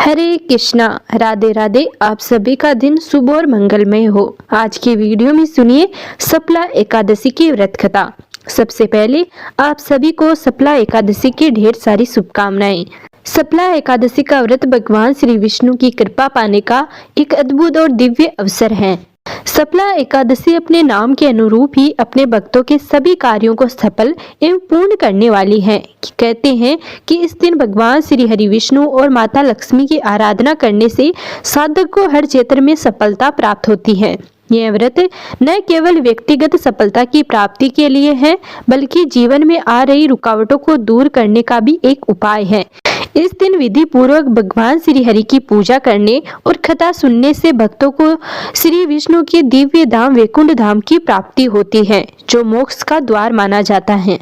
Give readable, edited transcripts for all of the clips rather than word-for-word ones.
हरे कृष्णा। राधे राधे। आप सभी का दिन शुभ और मंगलमय हो। आज के वीडियो में सुनिए सफला एकादशी की व्रत कथा। सबसे पहले आप सभी को सफला एकादशी की ढेर सारी शुभकामनाएं। सफला एकादशी का व्रत भगवान श्री विष्णु की कृपा पाने का एक अद्भुत और दिव्य अवसर है। सफला एकादशी अपने नाम के अनुरूप ही अपने भक्तों के सभी कार्यों को सफल एवं पूर्ण करने वाली है। कहते हैं कि इस दिन भगवान श्री हरि विष्णु और माता लक्ष्मी की आराधना करने से साधक को हर क्षेत्र में सफलता प्राप्त होती है। यह व्रत न केवल व्यक्तिगत सफलता की प्राप्ति के लिए है, बल्कि जीवन में आ रही रुकावटों को दूर करने का भी एक उपाय है। इस दिन विधि पूर्वक भगवान श्री हरि की पूजा करने और कथा सुनने से भक्तों को श्री विष्णु के दिव्य धाम वैकुंठ धाम की प्राप्ति होती है, जो मोक्ष का द्वार माना जाता है।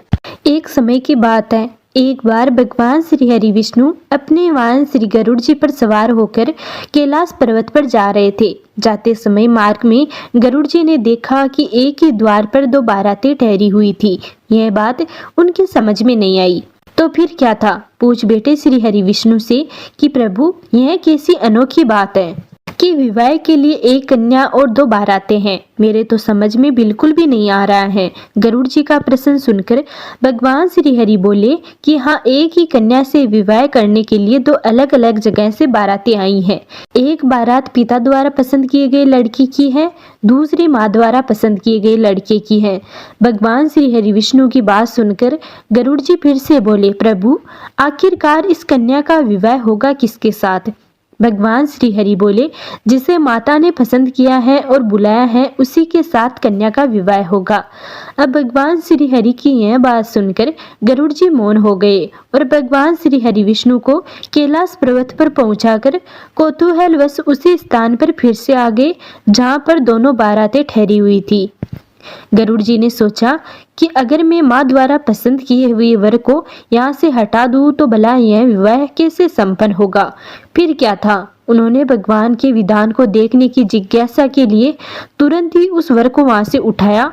एक समय की बात है, एक बार भगवान श्री हरि विष्णु अपने वाहन श्री गरुड़ जी पर सवार होकर कैलाश पर्वत पर जा रहे थे। जाते समय मार्ग में गरुड़ जी ने देखा कि एक ही द्वार पर दो बारातें ठहरी हुई थी। यह बात उनकी समझ में नहीं आई। तो फिर क्या था? पूछ बैठे श्री हरि विष्णु से कि प्रभु, यह कैसी अनोखी बात है कि विवाह के लिए एक कन्या और दो बारातें हैं। मेरे तो समझ में बिल्कुल भी नहीं आ रहा है। गरुड़ जी का प्रश्न सुनकर भगवान श्री हरि बोले कि हाँ, एक ही कन्या से विवाह करने के लिए दो अलग अलग जगह से बारातें आई हैं। एक बारात पिता द्वारा पसंद किए गए लड़की की है, दूसरी माँ द्वारा पसंद किए गए लड़के की है। भगवान श्री हरि विष्णु की बात सुनकर गरुड़ जी फिर से बोले, प्रभु, आखिरकार इस कन्या का विवाह होगा किसके साथ? भगवान श्री हरि बोले, जिसे माता ने पसंद किया है और बुलाया है, उसी के साथ कन्या का विवाह होगा। अब भगवान श्री हरि की यह बात सुनकर गरुड़ जी मौन हो गए और भगवान श्री हरि विष्णु को कैलाश पर्वत पर पहुंचाकर कौतूहलवश उसी स्थान पर फिर से आ गए जहां पर दोनों बारातें ठहरी हुई थी। गरुड़ जी ने सोचा कि अगर मैं माँ द्वारा पसंद किए हुए वर को यहाँ से हटा दूं तो भला यह विवाह कैसे संपन्न होगा। फिर क्या था, उन्होंने भगवान के विधान को देखने की जिज्ञासा के लिए तुरंत ही उस वर को वहां से उठाया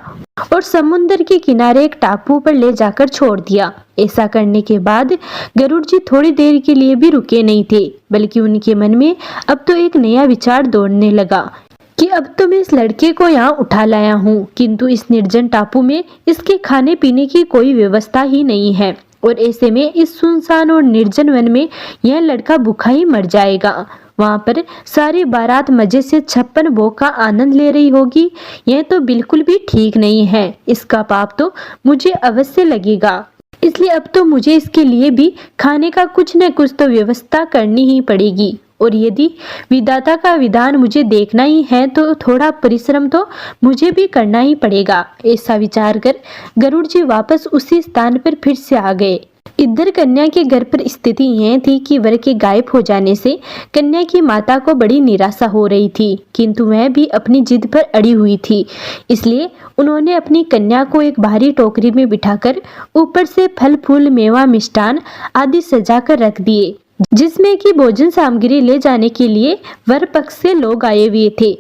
और समुद्र के किनारे एक टापू पर ले जाकर छोड़ दिया। ऐसा करने के बाद गरुड़ जी थोड़ी देर के लिए भी रुके नहीं थे, बल्कि उनके मन में अब तो एक नया विचार दौड़ने लगा कि अब तो मैं इस लड़के को यहाँ उठा लाया हूँ, किंतु इस निर्जन टापू में इसके खाने पीने की कोई व्यवस्था ही नहीं है और ऐसे में इस सुनसान और निर्जन वन में यह लड़का भूखा ही मर जाएगा। वहाँ पर सारी बारात मजे से 56 भोग का आनंद ले रही होगी। यह तो बिल्कुल भी ठीक नहीं है। इसका पाप तो मुझे अवश्य लगेगा, इसलिए अब तो मुझे इसके लिए भी खाने का कुछ न कुछ तो व्यवस्था करनी ही पड़ेगी। और यदि विधाता का विधान मुझे देखना ही है तो थोड़ा परिश्रम तो मुझे भी करना ही पड़ेगा। ऐसा विचार कर गरुड़ जी वापस उसी स्थान पर फिर से आ गए। इधर कन्या के घर पर स्थिति यह थी कि वर के गायब हो जाने से कन्या की माता को बड़ी निराशा हो रही थी, किंतु वह भी अपनी जिद पर अड़ी हुई थी। इसलिए उन्होंने अपनी कन्या को एक भारी टोकरी में बिठाकर ऊपर से फल फूल मेवा मिष्ठान आदि सजा कर रख दिए, जिसमें कि भोजन सामग्री ले जाने के लिए वर पक्ष से लोग आए हुए थे।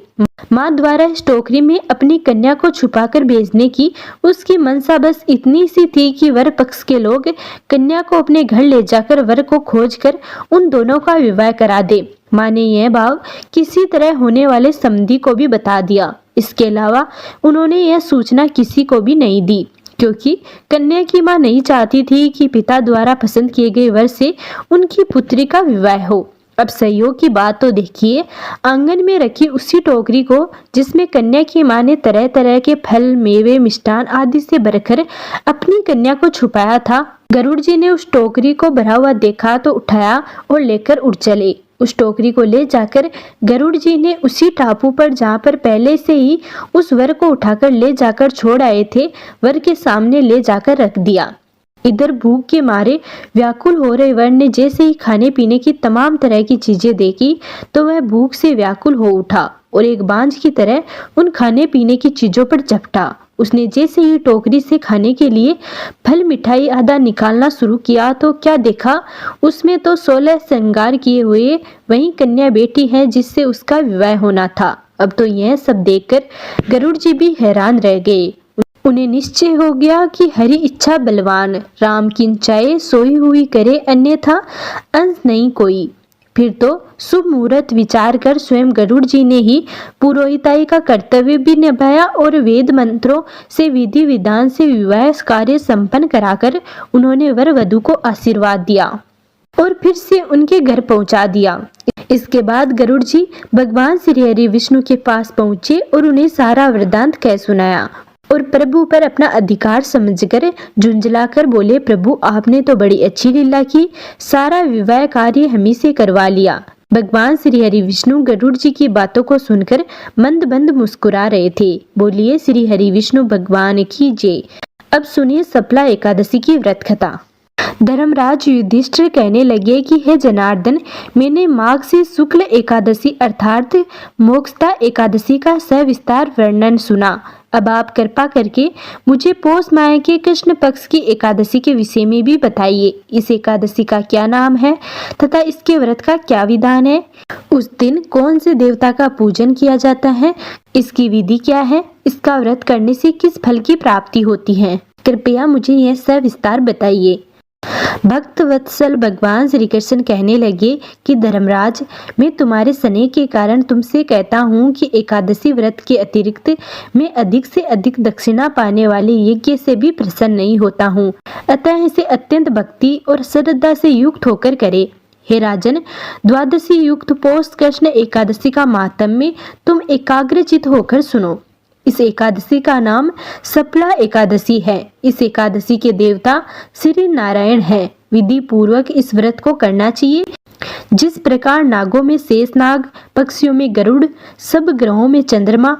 माँ द्वारा इस टोकरी में अपनी कन्या को छुपाकर भेजने की उसकी मनसा बस इतनी सी थी कि वर पक्ष के लोग कन्या को अपने घर ले जाकर वर को खोजकर उन दोनों का विवाह करा दे। माँ ने यह भाव किसी तरह होने वाले समधी को भी बता दिया। इसके अलावा उन्होंने यह सूचना किसी को भी नहीं दी, क्योंकि कन्या की मां नहीं चाहती थी कि पिता द्वारा पसंद किए गए वर से उनकी पुत्री का विवाह हो। अब संयोग की बात तो देखिए, आंगन में रखी उसी टोकरी को जिसमें कन्या की मां ने तरह तरह के फल मेवे मिष्ठान आदि से भरकर अपनी कन्या को छुपाया था, गरुड़ जी ने उस टोकरी को भरा हुआ देखा तो उठाया और लेकर उड़ चले। उस टोकरी को ले जाकर गरुड़ जी ने उसी टापू पर जहाँ पर पहले से ही उस वर को उठाकर ले जाकर छोड़ आए थे, वर के सामने ले जाकर रख दिया। इधर भूख के मारे व्याकुल हो रहे वर ने जैसे ही खाने पीने की तमाम तरह की चीजें देखी तो वह भूख से व्याकुल हो उठा और एक बांझ की तरह उन खाने पीने की चीजों पर झपटा। उसने जैसे ही टोकरी से खाने के लिए फल मिठाई आधा निकालना शुरू किया तो क्या देखा, उसमें तो 16 श्रृंगार किए हुए वही कन्या बेटी है जिससे उसका विवाह होना था। अब तो यह सब देखकर गरुड़ जी भी हैरान रह गए। उन्हें निश्चय हो गया कि हरि इच्छा बलवान, राम किंचाए सोई हुई करे अन्यथा अंश नहीं कोई। फिर तो शुभ मुहूर्त विचार कर स्वयं गरुड़ जी ने ही पुरोहिताई का कर्तव्य भी निभाया और वेद मंत्रों से विधि विधान से विवाह कार्य संपन्न कराकर उन्होंने वर वधू को आशीर्वाद दिया और फिर से उनके घर पहुंचा दिया। इसके बाद गरुड़ जी भगवान श्री हरि विष्णु के पास पहुंचे और उन्हें सारा वृतांत कह सुनाया और प्रभु पर अपना अधिकार समझकर झुंझलाकर बोले, प्रभु आपने तो बड़ी अच्छी लीला की, सारा विवाह कार्य हमी से करवा लिया। भगवान श्री हरि विष्णु गरुड़ जी की बातों को सुनकर मंद मंद मुस्कुरा रहे थे। बोलिए श्री हरि विष्णु भगवान की जय। अब सुनिए सप्ला एकादशी की व्रत कथा। धर्मराज युधिष्ठिर कहने लगे कि हे जनार्दन, मैंने माघ से शुक्ल एकादशी अर्थात मोक्षदा एकादशी का सविस्तार वर्णन सुना। अब आप कृपा करके मुझे पौष माह के कृष्ण पक्ष की एकादशी के विषय में भी बताइए। इस एकादशी का क्या नाम है तथा इसके व्रत का क्या विधान है? उस दिन कौन से देवता का पूजन किया जाता है? इसकी विधि क्या है? इसका व्रत करने से किस फल की प्राप्ति होती है? कृपया मुझे यह सविस्तार बताइए। भक्त वत्सल भगवान श्री कृष्ण कहने लगे कि धर्मराज, मैं तुम्हारे स्नेह के कारण तुमसे कहता हूँ कि एकादशी व्रत के अतिरिक्त मैं अधिक से अधिक दक्षिणा पाने वाले यज्ञ से भी प्रसन्न नहीं होता हूँ। अतः इसे अत्यंत भक्ति और श्रद्धा से युक्त होकर करे। हे राजन, द्वादशी युक्त पौष कृष्ण एकादशी का माहात्म्य तुम एकाग्रचित होकर सुनो। इस एकादशी का नाम सप्ला एकादशी है। इस एकादशी के देवता श्री नारायण हैं। विधि पूर्वक इस व्रत को करना चाहिए। जिस प्रकार नागों में शेषनाग, पक्षियों में गरुड़, सब ग्रहों में चंद्रमा,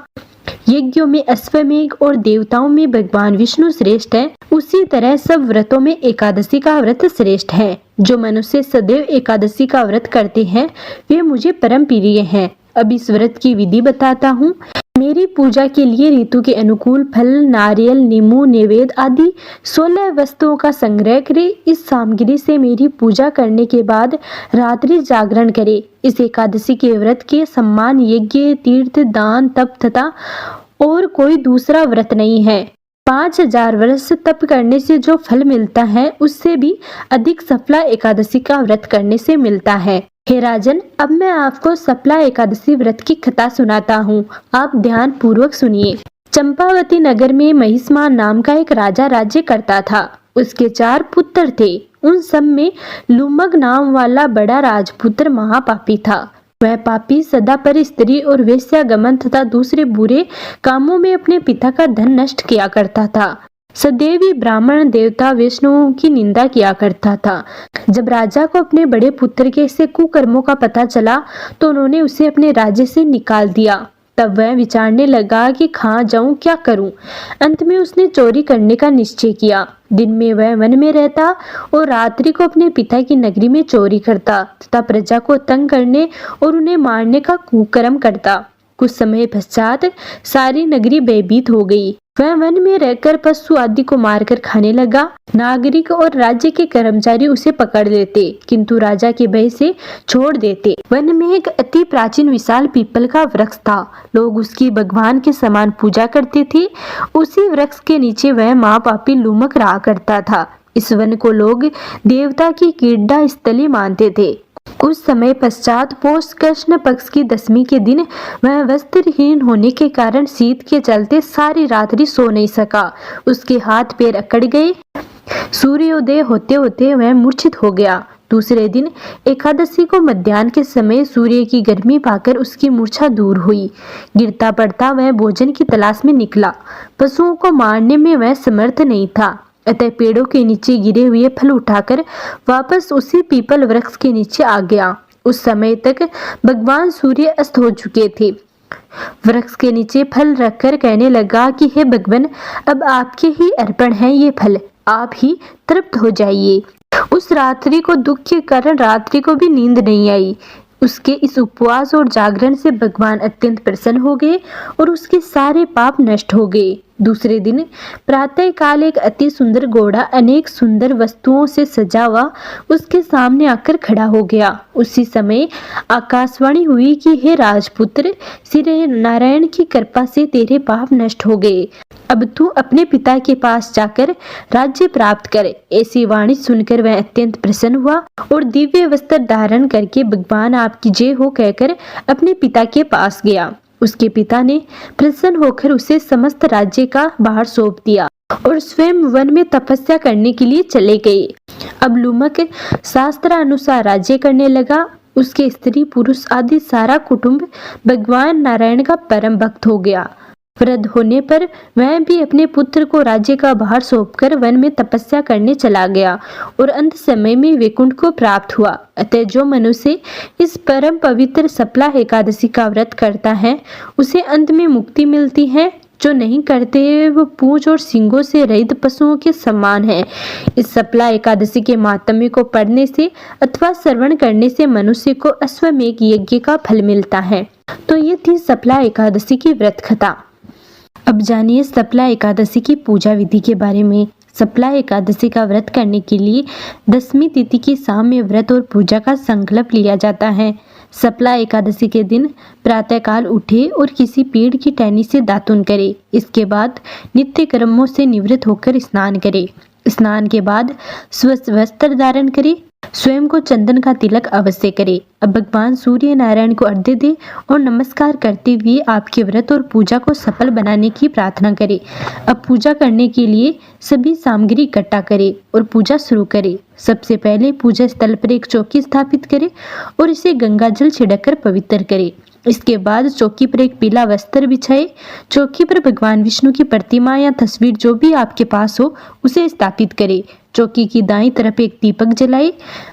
यज्ञों में अश्वमेघ और देवताओं में भगवान विष्णु श्रेष्ठ है, उसी तरह सब व्रतों में एकादशी का व्रत श्रेष्ठ है। जो मनुष्य सदैव एकादशी का व्रत करते हैं वे मुझे परम प्रिय हैं। अब इस व्रत की विधि बताता हूँ। मेरी पूजा के लिए ऋतु के अनुकूल फल, नारियल, नींबू, नैवेद्य आदि 16 वस्तुओं का संग्रह करे। इस सामग्री से मेरी पूजा करने के बाद रात्रि जागरण करे। इस एकादशी के व्रत के सम्मान यज्ञ, तीर्थ, दान, तप तथा और कोई दूसरा व्रत नहीं है। 5000 वर्ष तप करने से जो फल मिलता है उससे भी अधिक सफला एकादशी का व्रत करने से मिलता है। हे राजन, अब मैं आपको सप्ला एकादशी व्रत की कथा सुनाता हूँ। आप ध्यान पूर्वक सुनिए। चंपावती नगर में महिष्मान नाम का एक राजा राज्य करता था। उसके 4 पुत्र थे। उन सब में लुमग नाम वाला बड़ा राजपुत्र महापापी था। वह पापी सदा पर स्त्री और वेश्यागमन तथा दूसरे बुरे कामों में अपने पिता का धन नष्ट किया करता था। सदैवी ब्राह्मण, देवता, वैष्णवों की निंदा किया करता था। जब राजा को अपने बड़े पुत्र के से कुकर्मों का पता चला तो उन्होंने उसे अपने राज्य से निकाल दिया। तब वह विचारने लगा कि कहाँ जाऊं, क्या करूं। अंत में उसने चोरी करने का निश्चय किया। दिन में वह वन में रहता और रात्रि को अपने पिता की नगरी में चोरी करता तथा प्रजा को तंग करने और उन्हें मारने का कुकर्म करता। कुछ समय पश्चात सारी नगरी भयभीत हो गई। वह वन में रहकर पशु आदि को मारकर खाने लगा। नागरिक और राज्य के कर्मचारी उसे पकड़ लेते किंतु राजा के भय से छोड़ देते। वन में एक अति प्राचीन विशाल पीपल का वृक्ष था। लोग उसकी भगवान के समान पूजा करते थे। उसी वृक्ष के नीचे वह महापापी लुमक रहा करता था। इस वन को लोग देवता की क्रीड़ा स्थली मानते थे। कुछ समय पश्चात पौष कृष्ण पक्ष की दशमी के दिन वह वस्त्रहीन होने के कारण शीत के चलते सारी रात्रि सो नहीं सका। उसके हाथ पैर अकड़ गए। सूर्योदय होते होते वह मूर्छित हो गया। दूसरे दिन एकादशी को मध्याह्न के समय सूर्य की गर्मी पाकर उसकी मूर्छा दूर हुई। गिरता पड़ता वह भोजन की तलाश में निकला। पशुओं को मारने में वह समर्थ नहीं था, अतः पेड़ों के नीचे गिरे हुए फल उठाकर वापस उसी पीपल वृक्ष के नीचे आ गया। उस समय तक भगवान सूर्य अस्त हो चुके थे। वृक्ष के नीचे फल रखकर कहने लगा कि हे भगवान, अब आपके ही अर्पण है ये फल, आप ही तृप्त हो जाइए। उस रात्रि को दुख के कारण रात्रि को भी नींद नहीं आई। उसके इस उपवास और जागरण से भगवान अत्यंत प्रसन्न हो गए और उसके सारे पाप नष्ट हो गए। दूसरे दिन प्रातःकाल एक अति सुंदर घोड़ा अनेक सुंदर वस्तुओं से सजा हुआ उसके सामने आकर खड़ा हो गया। उसी समय आकाशवाणी हुई कि हे राजपुत्र, श्री नारायण की कृपा से तेरे पाप नष्ट हो गए। अब तू अपने पिता के पास जाकर राज्य प्राप्त कर। ऐसी वाणी सुनकर वह अत्यंत प्रसन्न हुआ और दिव्य वस्त्र धारण करके भगवान आपकी जय हो कहकर अपने पिता के पास गया। उसके पिता ने प्रसन्न होकर उसे समस्त राज्य का भार सौंप दिया और स्वयं वन में तपस्या करने के लिए चले गए। अब लूमक शास्त्र अनुसार राज्य करने लगा। उसके स्त्री पुरुष आदि सारा कुटुंब भगवान नारायण का परम भक्त हो गया। वृद्ध होने पर वह भी अपने पुत्र को राज्य का भार सौंपकर वन में तपस्या करने चला गया और अंत समय में वैकुंठ को प्राप्त हुआ। अतः जो मनुष्य इस परम पवित्र सप्ला एकादशी का व्रत करता है उसे अंत में मुक्ति मिलती है। जो नहीं करते वो पूंछ और सींगों से रहित पशुओं के समान है। इस सप्ला एकादशी के माहात्म्य को पढ़ने से अथवा श्रवण करने से मनुष्य को अश्वमेघ यज्ञ का फल मिलता है। तो ये थी सप्ला एकादशी की व्रत कथा। अब जानिए सप्ला एकादशी की पूजा विधि के बारे में। सप्ला एकादशी का व्रत करने के लिए दशमी तिथि की शाम में व्रत और पूजा का संकल्प लिया जाता है। सप्ला एकादशी के दिन प्रातःकाल उठे और किसी पेड़ की टहनी से दातुन करे। इसके बाद नित्य कर्मों से निवृत्त होकर स्नान करे। स्नान के बाद स्वस्थ वस्त्र धारण करे। स्वयं को चंदन का तिलक अवश्य करे। अब भगवान सूर्य नारायण को अर्घ्य दे और नमस्कार करते हुए आपके व्रत और पूजा को सफल बनाने की प्रार्थना करे। अब पूजा करने के लिए सभी सामग्री इकट्ठा करे और पूजा शुरू करे। सबसे पहले पूजा स्थल पर एक चौकी स्थापित करे और इसे गंगा जल छिड़ककर पवित्र करे। इसके बाद चौकी पर एक पीला वस्त्र बिछाए। चौकी पर भगवान विष्णु की प्रतिमा या तस्वीर जो भी आपके पास हो उसे स्थापित करे। चौकी की दाईं तरफ एक दीपक जलाए।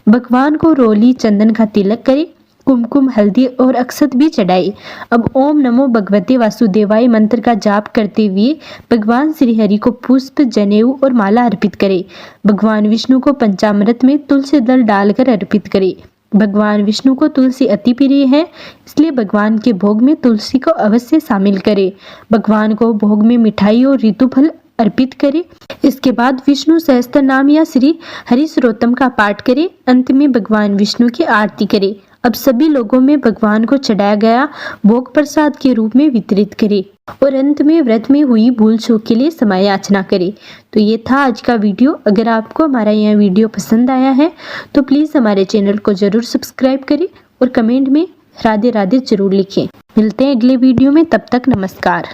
भगवान को रोली चंदन का तिलक करे। कुमकुम हल्दी और अक्षत भी चढ़ाए। अब ओम नमो भगवते वासुदेवाय मंत्र का जाप करते हुए भगवान श्री हरि को पुष्प, जनेऊ और माला अर्पित करे। भगवान विष्णु को पंचामृत में तुलसी दल डालकर अर्पित करे। भगवान विष्णु को तुलसी अति प्रिय है, इसलिए भगवान के भोग में तुलसी को अवश्य शामिल करें। भगवान को भोग में मिठाई और ऋतुफल अर्पित करें। इसके बाद विष्णु सहस्त्र नाम या श्री हरि स्तोत्रम का पाठ करें। अंत में भगवान विष्णु की आरती करें। अब सभी लोगों में भगवान को चढ़ाया गया भोग प्रसाद के रूप में वितरित करें और अंत में व्रत में हुई भूल चूक के लिए क्षमा याचना करें। तो ये था आज का वीडियो। अगर आपको हमारा यह वीडियो पसंद आया है तो प्लीज़ हमारे चैनल को जरूर सब्सक्राइब करें और कमेंट में राधे राधे जरूर लिखें। मिलते हैं अगले वीडियो में, तब तक नमस्कार।